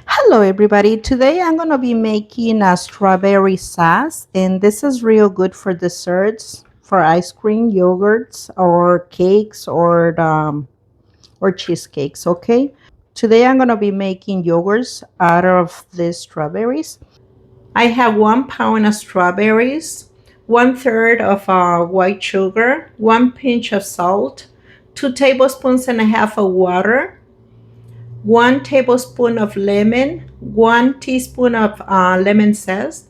Hello everybody. Today I'm going to be making a strawberry sauce, and this is real good for desserts, for ice cream, yogurts, or cakes, or cheesecakes, okay? Today I'm going to be making yogurts out of these strawberries. I have 1 pound of strawberries, 1/3 of white sugar, 1 pinch of salt, 2 tablespoons and a half of water, 1 tablespoon of lemon, 1 teaspoon of lemon zest,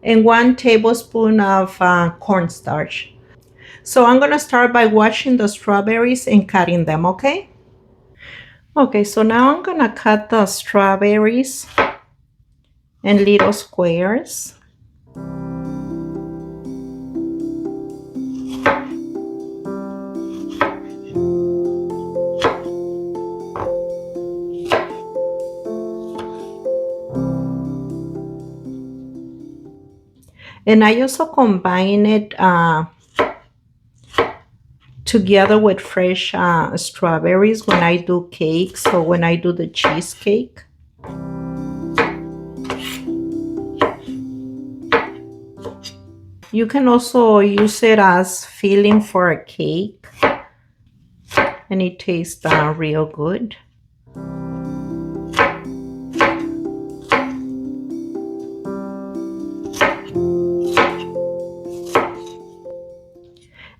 and 1 tablespoon of cornstarch. So I'm going to start by washing the strawberries and cutting them, okay? Okay, so now I'm going to cut the strawberries in little squares. And I also combine it together with fresh strawberries when I do cakes or when I do the cheesecake. You can also use it as filling for a cake, and it tastes real good.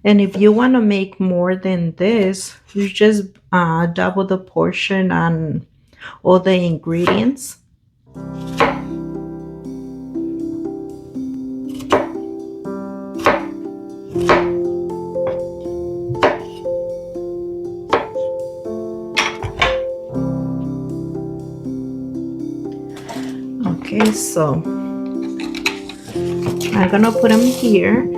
And if you want to make more than this, you just double the portion on all the ingredients. Okay, so I'm gonna put them here.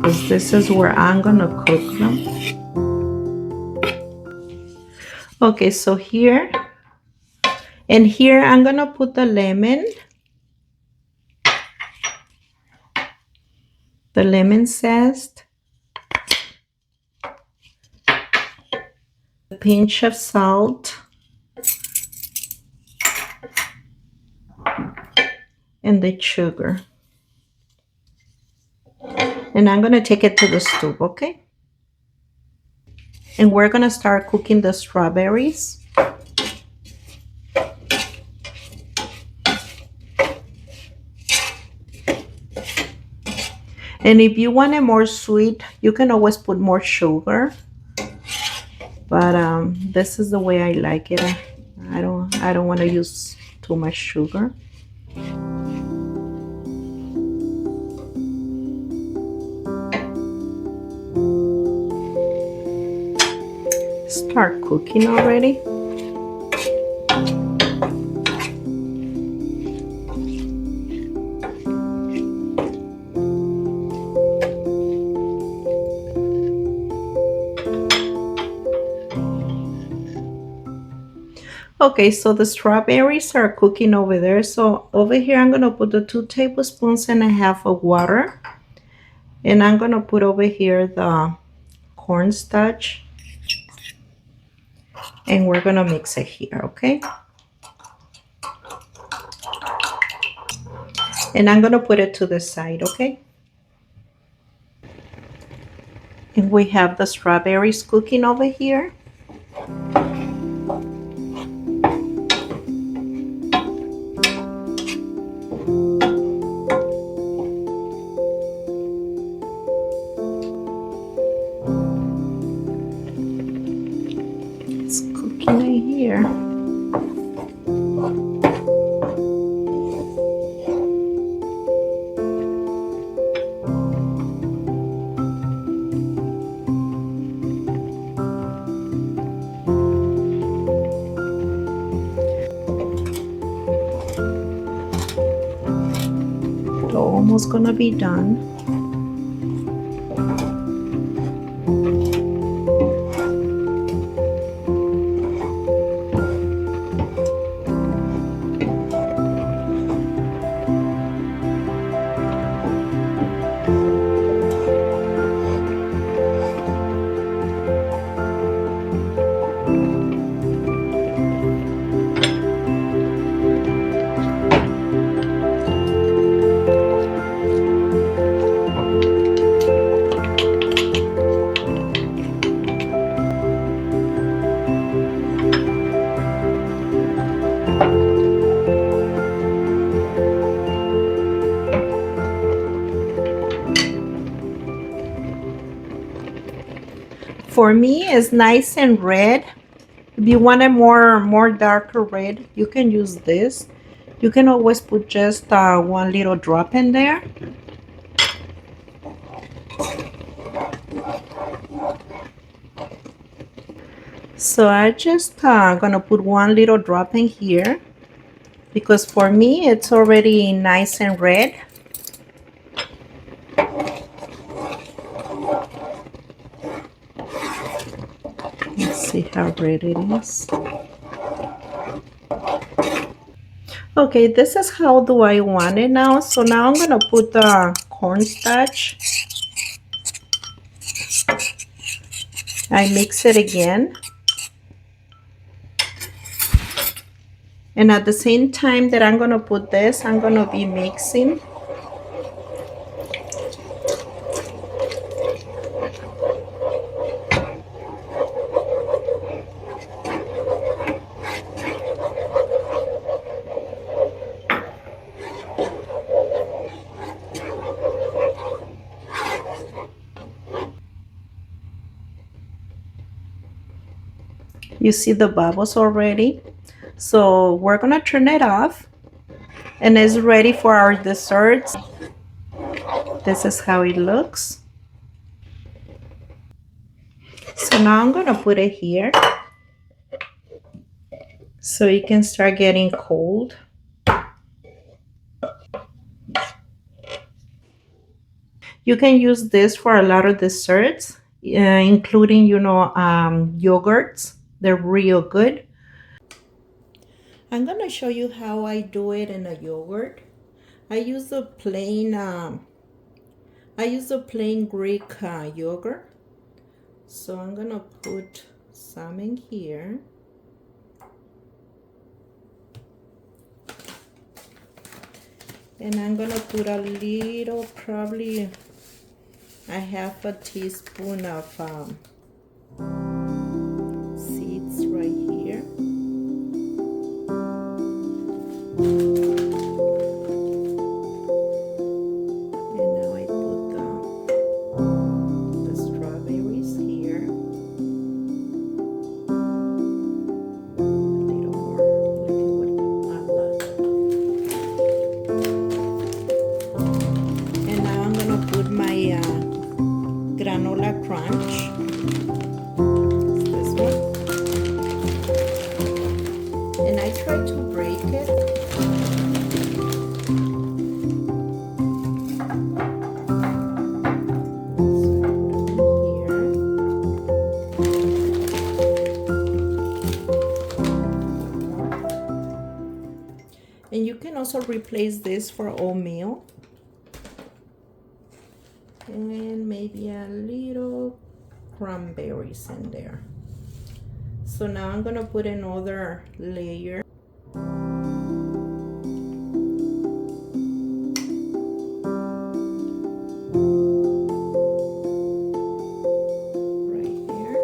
Because this is where I'm gonna cook them. Okay, so here and here I'm gonna put the lemon zest, a pinch of salt, and the sugar. And I'm going to take it to the stove, okay? And we're going to start cooking the strawberries. And if you want it more sweet, you can always put more sugar. But this is the way I like it. I don't want to use too much sugar. Start cooking already. Okay, so the strawberries are cooking over there. So over here, I'm going to put the 2 tablespoons and a half of water. And I'm going to put over here the cornstarch. And we're going to mix it here, okay? And I'm going to put it to the side, okay? And we have the strawberries cooking over here. It's cooking right here. Almost gonna be done. For me, it's nice and red. If you want a more darker red, you can use this. You can always put just one little drop in there. So I just gonna put one little drop in here because for me it's already nice and red. Let's see how red it is. Okay, this is how do I want it now. So now I'm gonna put the cornstarch. I mix it again. And at the same time that I'm gonna put this, I'm gonna be mixing. You see the bubbles already? So we're gonna turn it off and it's ready for our desserts. This is how it looks. So now I'm gonna put it here so it can start getting cold. You can use this for a lot of desserts, including, yogurts. They're real good. I'm gonna show you how I do it in a yogurt. I use the plain Greek yogurt. So I'm gonna put some in here. And I'm gonna put a little, probably a half a teaspoon of seeds right here. And now I put the strawberries here. A little more, look at what I love. And now I'm gonna put my granola crunch. This one. And I try to break it. And you can also replace this for oatmeal. And maybe a little cranberries in there. So now I'm gonna put another layer. Right there.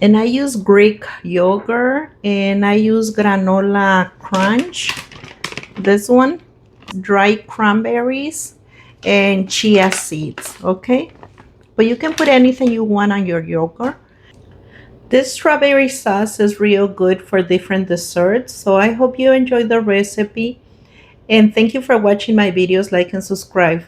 And I use Greek yogurt and I use granola crunch. This one, dried cranberries and chia seeds, okay? But you can put anything you want on your yogurt. This strawberry sauce is real good for different desserts. So I hope you enjoyed the recipe. And thank you for watching my videos. Like and subscribe.